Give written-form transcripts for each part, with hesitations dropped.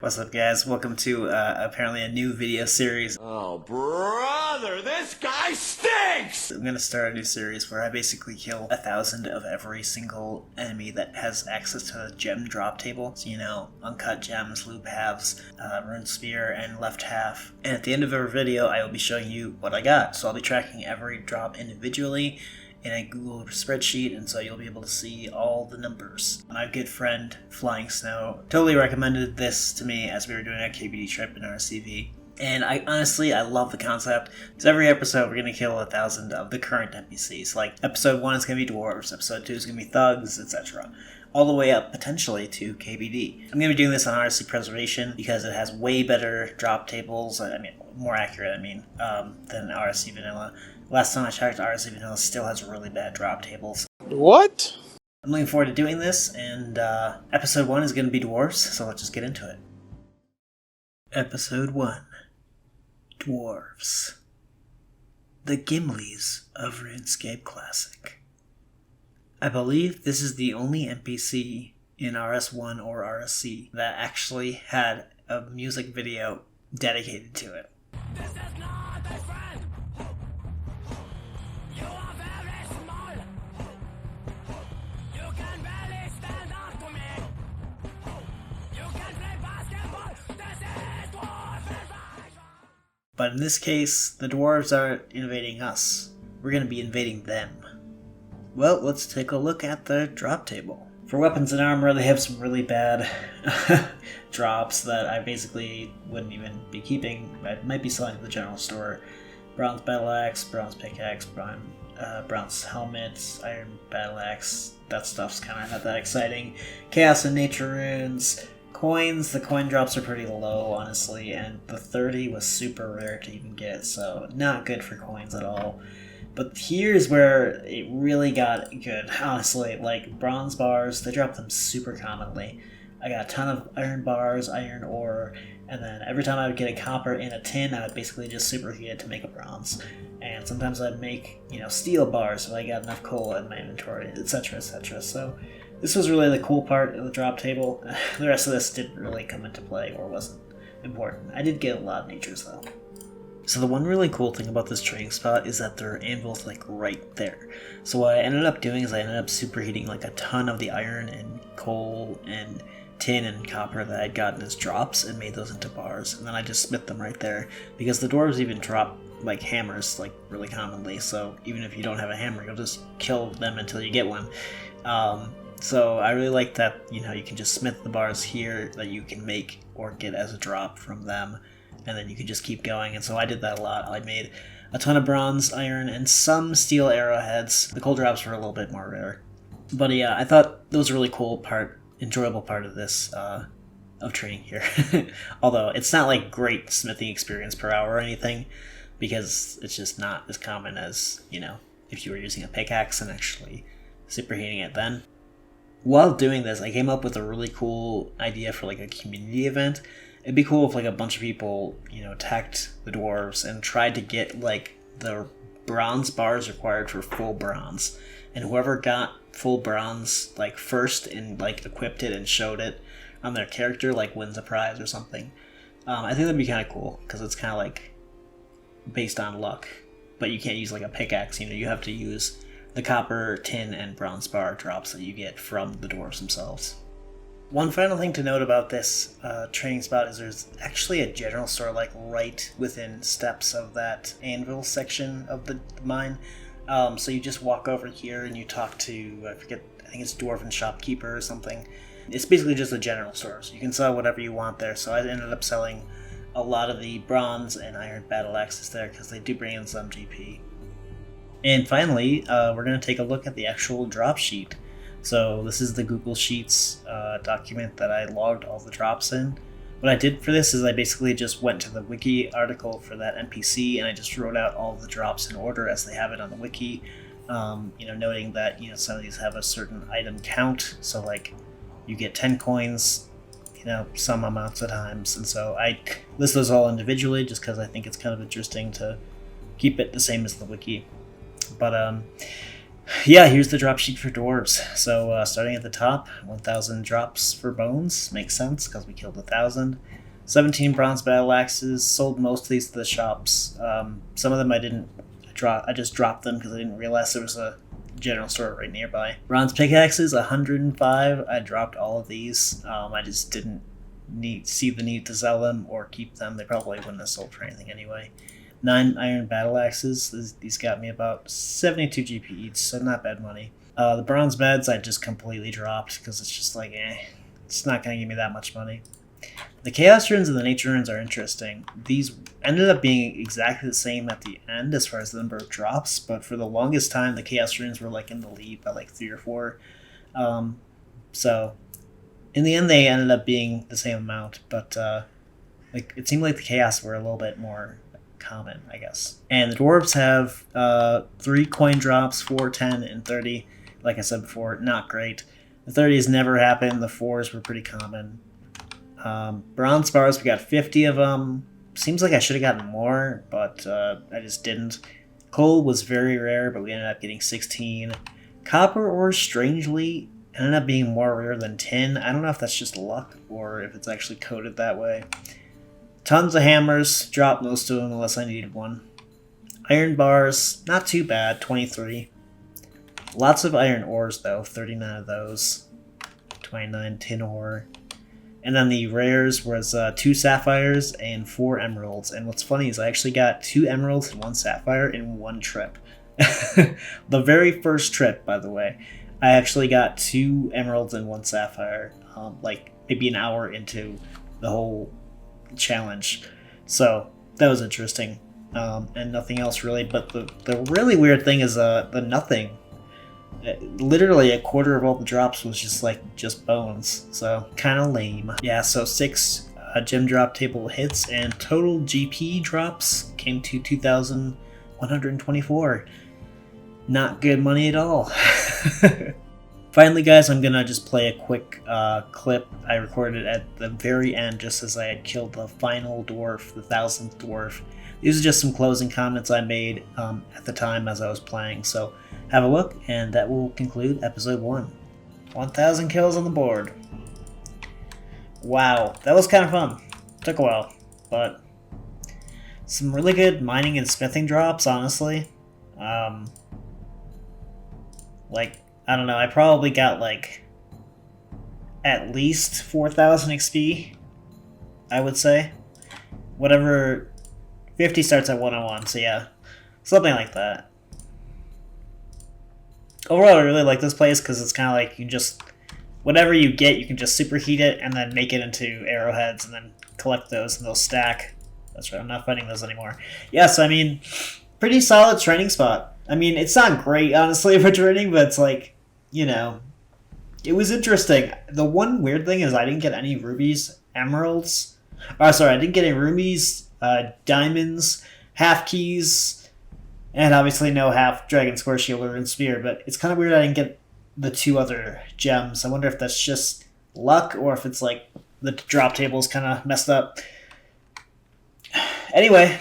What's up, guys? Welcome to apparently a new video series. Oh, brother, this guy stinks! I'm gonna start a new series where I basically kill 1,000 of every single enemy that has access to the gem drop table. So, uncut gems, loop halves, rune spear, and left half. And at the end of every video, I will be showing you what I got. So I'll be tracking every drop individually in a Google spreadsheet, and so you'll be able to see all the numbers. My good friend Flying Snow totally recommended this to me as we were doing a KBD trip in RCV. And I love the concept, because every episode we're going to kill 1,000 of the current NPCs. Like, episode 1 is going to be Dwarves, episode 2 is going to be Thugs, etc. All the way up, potentially, to KBD. I'm going to be doing this on RC Preservation, because it has way better drop tables, more accurate, than RC Vanilla. Last time I checked, RC Vanilla still has really bad drop tables. What? I'm looking forward to doing this, and episode 1 is going to be Dwarves, so let's just get into it. Episode 1. Dwarves. The Gimlis of RuneScape Classic. I believe this is the only NPC in RS1 or RSC that actually had a music video dedicated to it. This is not a friend! You are very small! You can barely stand up to me! You can play basketball! This is Dwarf invasion! But in this case, the dwarves aren't invading us. We're going to be invading them. Well, let's take a look at the drop table. For weapons and armor, they have some really bad drops that I basically wouldn't even be keeping. I might be selling to the general store. Bronze battle axe, bronze pickaxe, bronze helmet, iron battle axe. That stuff's kind of not that exciting. Chaos and nature runes. Coins, the coin drops are pretty low, honestly, and the 30 was super rare to even get, so not good for coins at all. But here's where it really got good, honestly. Like, bronze bars, they drop them super commonly. I got a ton of iron bars, iron ore, and then every time I would get a copper in a tin, I would basically just superheat it to make a bronze. And sometimes I'd make, steel bars if I got enough coal in my inventory, etc., etc. So this was really the cool part of the drop table. The rest of this didn't really come into play or wasn't important. I did get a lot of natures, though. So the one really cool thing about this trading spot is that there are anvils right there. So what I ended up doing is I ended up superheating a ton of the iron and coal and tin and copper that I'd gotten as drops and made those into bars. And then I just smith them right there, because the dwarves even drop hammers really commonly. So even if you don't have a hammer, you'll just kill them until you get one. So I really like that, you can just smith the bars here that you can make or get as a drop from them. And then you can just keep going, and so I did that a lot. I made a ton of bronze, iron, and some steel arrowheads. The coal drops were a little bit more rare. But yeah, I thought that was a really cool enjoyable part of this, of training here. Although, it's not great smithing experience per hour or anything, because it's just not as common as, if you were using a pickaxe and actually superheating it then. While doing this, I came up with a really cool idea for a community event. It'd be cool if a bunch of people, attacked the dwarves and tried to get the bronze bars required for full bronze. And whoever got full bronze first and equipped it and showed it on their character wins a prize or something. I think that'd be kind of cool, because it's kind of based on luck. But you can't use a pickaxe, you have to use the copper, tin, and bronze bar drops that you get from the dwarves themselves. One final thing to note about this training spot is there's actually a general store right within steps of that anvil section of the mine. So you just walk over here and you talk to, I think it's Dwarven Shopkeeper or something. It's basically just a general store, so you can sell whatever you want there. So I ended up selling a lot of the bronze and iron battle axes there, because they do bring in some GP. And finally, we're going to take a look at the actual drop sheet. So this is the Google Sheets document that I logged all the drops in. What I did for this is I basically just went to the wiki article for that NPC, and I just wrote out all the drops in order as they have it on the wiki. Noting that some of these have a certain item count. So you get 10 coins, some amounts of times, and so I list those all individually just because I think it's kind of interesting to keep it the same as the wiki. But Yeah, here's the drop sheet for dwarves. So starting at the top, 1,000 drops for bones. Makes sense because we killed 1,000. 17 bronze battle axes. Sold most of these to the shops. Some of them I didn't drop. I just dropped them because I didn't realize there was a general store right nearby. Bronze pickaxes, 105. I dropped all of these. I just didn't see the need to sell them or keep them. They probably wouldn't have sold for anything anyway. 9 iron battle axes. These got me about 72 GP each, so not bad money. The bronze beds I just completely dropped because it's just like, it's not going to give me that much money. The chaos runes and the nature runes are interesting. These ended up being exactly the same at the end as far as the number of drops, but for the longest time the chaos runes were like in the lead by like 3 or 4. So in the end they ended up being the same amount, but like it seemed like the chaos were a little bit more common, I guess. And the dwarves have 3 coin drops, 4, 10, and 30. Like I said before, not great. The 30s never happened. The 4s were pretty common. Bronze bars, we got 50 of them. Seems like I should have gotten more, but I just didn't. Coal was very rare, but we ended up getting 16. Copper ores, strangely, ended up being more rare than tin. I don't know if that's just luck or if it's actually coded that way. Tons of hammers, dropped most of them unless I needed one. Iron bars, not too bad, 23. Lots of iron ores though, 39 of those. 29 tin ore. And then the rares was 2 sapphires and 4 emeralds. And what's funny is I actually got 2 emeralds and 1 sapphire in one trip. The very first trip, by the way, I actually got 2 emeralds and 1 sapphire, like maybe an hour into the whole challenge. So that was interesting. And nothing else really. But the really weird thing is the nothing. Literally a quarter of all the drops was just bones, so kind of lame. Yeah, so 6 gem drop table hits and total GP drops came to 2,124. Not good money at all. Finally, guys, I'm gonna just play a quick clip I recorded at the very end, just as I had killed the final dwarf, the 1,000th dwarf. These are just some closing comments I made at the time as I was playing, so have a look, and that will conclude episode 1. 1,000 kills on the board. Wow, that was kind of fun. Took a while, but some really good mining and smithing drops, honestly. Like, I don't know, I probably got like at least 4,000 XP, I would say. Whatever, 50 starts at 101, so yeah, something like that. Overall, I really like this place because it's kind of like you just, whatever you get, you can just superheat it and then make it into arrowheads and then collect those and they'll stack. That's right, I'm not fighting those anymore. Yeah, so I mean, pretty solid training spot. I mean, it's not great, honestly, for training, but it's like, you know, it was interesting. The one weird thing is I didn't get any rubies, emeralds. Oh, sorry, I didn't get any rubies, diamonds, half keys, and obviously no half dragon square shield or spear, but it's kind of weird I didn't get the 2 other gems. I wonder if that's just luck or if it's like the drop table is kind of messed up. Anyway,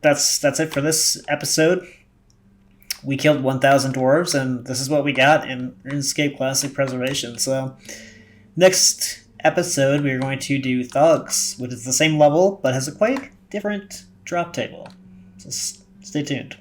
that's it for this episode. We killed 1,000 dwarves, and this is what we got in RuneScape Classic Preservation. So, next episode, we're going to do Thugs, which is the same level, but has a quite different drop table. So stay tuned.